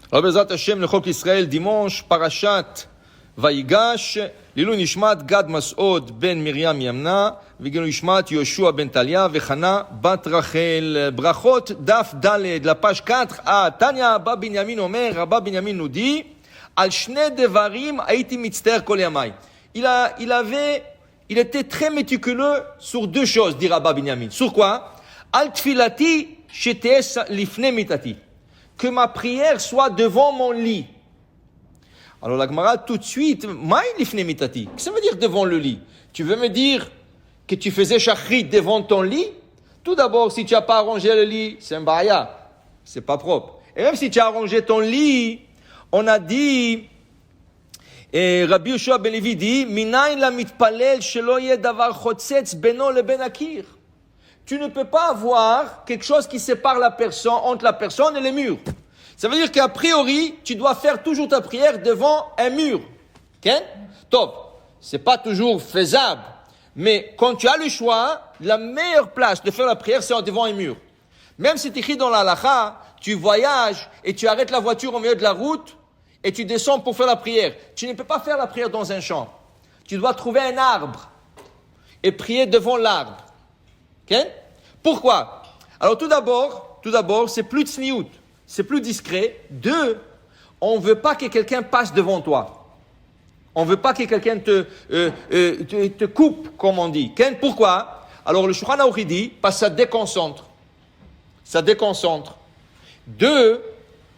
Alors, Bezrat Hashem, le Chok Israël, dimanche, Parashat Vayigash, Lilu Nishmat Gad Mas'od ben Miriam Yamna, Vigilu Nishmat Yoshua ben Talia, Vechana bat Rachel. Brachot, Daf Daled, la page 4, à Tanya, Abba Binyamin Omer, Abba Binyamin nous dit, Al Shne Devarim Haiti Mitzter Kol Yamai. Il était très méticuleux sur deux choses, dit Abba Binyamin. Sur quoi? Al Tfilati Shetes Lifne Mitati. Que ma prière soit devant mon lit. Alors la Gemara tout de suite, Maï lifne mitati. Qu'est-ce que ça veut dire devant le lit? Tu veux me dire que tu faisais shachrit devant ton lit? Tout d'abord, si tu n'as pas arrangé le lit, c'est un baya, c'est pas propre. Et même si tu as arrangé ton lit, on a dit, et Rabbi Yoshua ben Levi dit, Minayin la mitpalel shelo yeh davar chotzetz beno leben akir. Tu ne peux pas avoir quelque chose qui sépare la personne, entre la personne et les murs. Ça veut dire qu'a priori, tu dois faire toujours ta prière devant un mur. Ok? Top. C'est pas toujours faisable. Mais quand tu as le choix, la meilleure place de faire la prière, c'est devant un mur. Même si tu écris dans la halakha, tu voyages et tu arrêtes la voiture au milieu de la route et tu descends pour faire la prière. Tu ne peux pas faire la prière dans un champ. Tu dois trouver un arbre et prier devant l'arbre. Okay? Pourquoi? Alors tout d'abord, c'est plus tsniout, c'est plus discret. Deux, on ne veut pas que quelqu'un passe devant toi. On ne veut pas que quelqu'un te coupe, comme on dit. Okay? Pourquoi? Alors le Shulchan Aruch dit, parce que ça déconcentre. Ça déconcentre. Deux,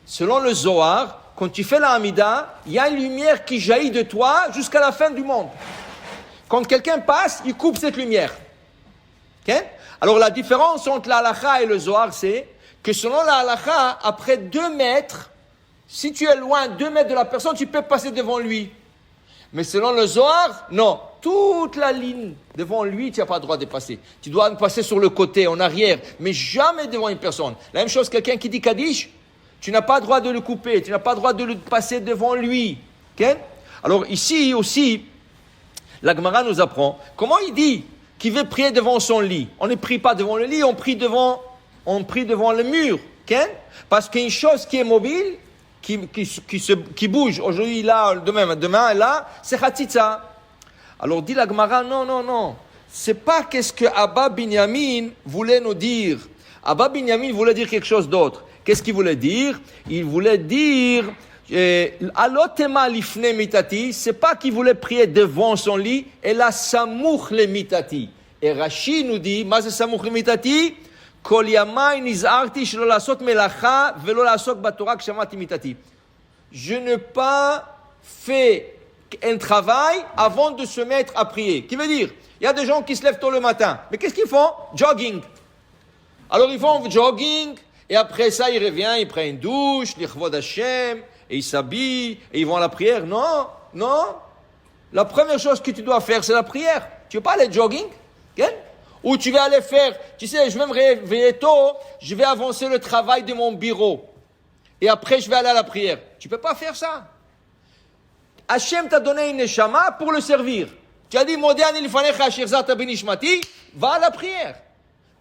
selon le Zohar, quand tu fais la Hamida, il y a une lumière qui jaillit de toi jusqu'à la fin du monde. Quand quelqu'un passe, il coupe cette lumière. Okay? Alors la différence entre la halakha et le Zohar, c'est que selon la halakha, après 2 mètres, si tu es loin 2 mètres de la personne, tu peux passer devant lui. Mais selon le Zohar, non. Toute la ligne devant lui, tu n'as pas le droit de passer. Tu dois passer sur le côté, en arrière, mais jamais devant une personne. La même chose, quelqu'un qui dit Kaddish, tu n'as pas le droit de le couper, tu n'as pas le droit de le passer devant lui. Okay? Alors ici aussi, la Gemara nous apprend, comment il dit qui veut prier devant son lit. On ne prie pas devant le lit, on prie devant le mur. Okay? Parce qu'une chose qui est mobile, qui bouge, aujourd'hui là, demain là, c'est Khatitza. Alors dit la Gemara, non. C'est pas qu'est-ce que Abba Binyamin voulait nous dire. Abba Binyamin voulait dire quelque chose d'autre. Qu'est-ce qu'il voulait dire? Il voulait dire, Alotema lifne mitati, c'est pas qu'il voulait prier devant son lit, et la samouch le mitati. Et Rashi nous dit, ma c'est samouch le mitati, kol yamai nizarti shelo lasot melacha velo lasot batorah kshamati mitati. Je n'ai pas fait un travail avant de se mettre à prier. Qui veut dire, il y a des gens qui se lèvent tôt le matin, mais qu'est-ce qu'ils font? Jogging. Alors ils font jogging, et après ça ils reviennent, ils prennent une douche, l'Ichvod Hashem, et ils s'habillent, et ils vont à la prière. Non. La première chose que tu dois faire, c'est la prière. Tu ne veux pas aller jogging? Okay? Ou tu vas aller faire, tu sais, je vais me réveiller tôt, je vais avancer le travail de mon bureau. Et après, je vais aller à la prière. Tu ne peux pas faire ça. Hachem t'a donné une neshama pour le servir. Tu as dit, Modiani lifanecha ashirzata benishmati, va à la prière.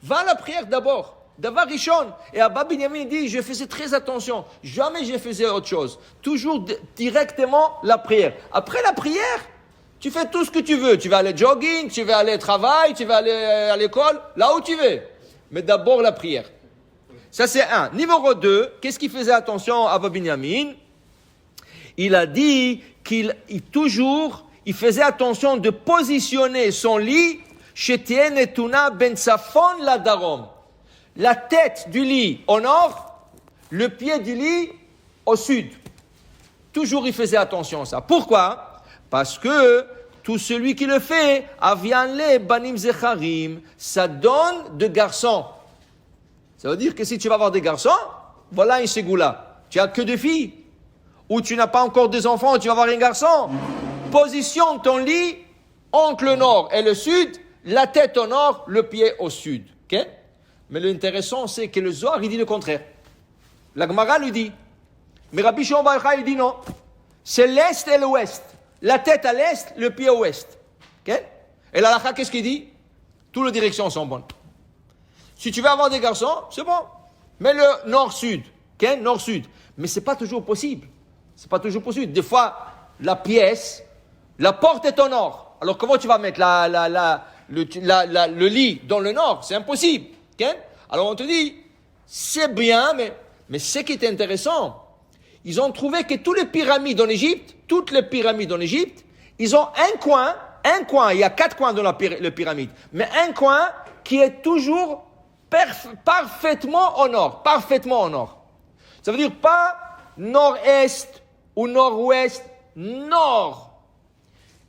Va à la prière d'abord. Davar Rishon. Et Abba Binyamin dit, je faisais très attention. Jamais je faisais autre chose. Toujours directement la prière. Après la prière, tu fais tout ce que tu veux. Tu vas aller jogging, tu vas aller au travail, tu vas aller à l'école, là où tu veux. Mais d'abord la prière. Ça c'est un. Numéro 2, qu'est-ce qu'il faisait attention à Abba Binyamin? Il a dit qu'il faisait attention de positionner son lit chez Tien Etuna ben Safon la Darom. La tête du lit au nord, le pied du lit au sud. Toujours il faisait attention à ça. Pourquoi? Parce que tout celui qui le fait, avianle banim zecharim, ça donne de garçons. Ça veut dire que si tu vas avoir des garçons, voilà une ségoula. Tu as que des filles. Ou tu n'as pas encore des enfants, tu vas avoir un garçon. Positionne ton lit entre le nord et le sud, la tête au nord, le pied au sud. Ok? Mais l'intéressant, c'est que le Zohar, il dit le contraire. La Gemara lui dit. Mais Rabbi Shimon bar Yochai, il dit non. C'est l'est et l'ouest. La tête à l'est, le pied à l'ouest. Okay? Et la halakha, qu'est-ce qu'il dit? Toutes les directions sont bonnes. Si tu veux avoir des garçons, c'est bon. Mais le nord-sud. Okay? Nord-sud. Mais c'est pas toujours possible. C'est pas toujours possible. Des fois, la porte est en or. Alors comment tu vas mettre le lit dans le nord? C'est impossible. Okay? Alors on te dit, c'est bien, mais ce qui est intéressant, ils ont trouvé que toutes les pyramides en Égypte, ils ont un coin, il y a 4 coins dans la pyramide, mais un coin qui est toujours parfaitement en or. Ça veut dire pas nord-est ou nord-ouest, nord.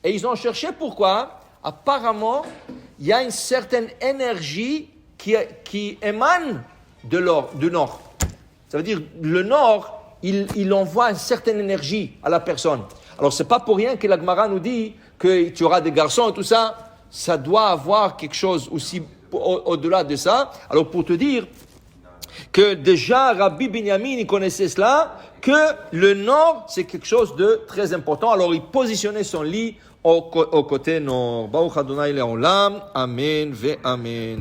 Et ils ont cherché pourquoi. Apparemment, il y a une certaine énergie qui émane du nord. Ça veut dire le nord, il envoie une certaine énergie à la personne. Alors c'est pas pour rien que la Gemara nous dit que tu auras des garçons et tout ça. Ça doit avoir quelque chose aussi au-delà de ça. Alors pour te dire que déjà Rabbi Binyamin il connaissait cela, que le nord c'est quelque chose de très important. Alors il positionnait son lit au côté nord. Baruch Adonai Le'olam. Amen ve amen.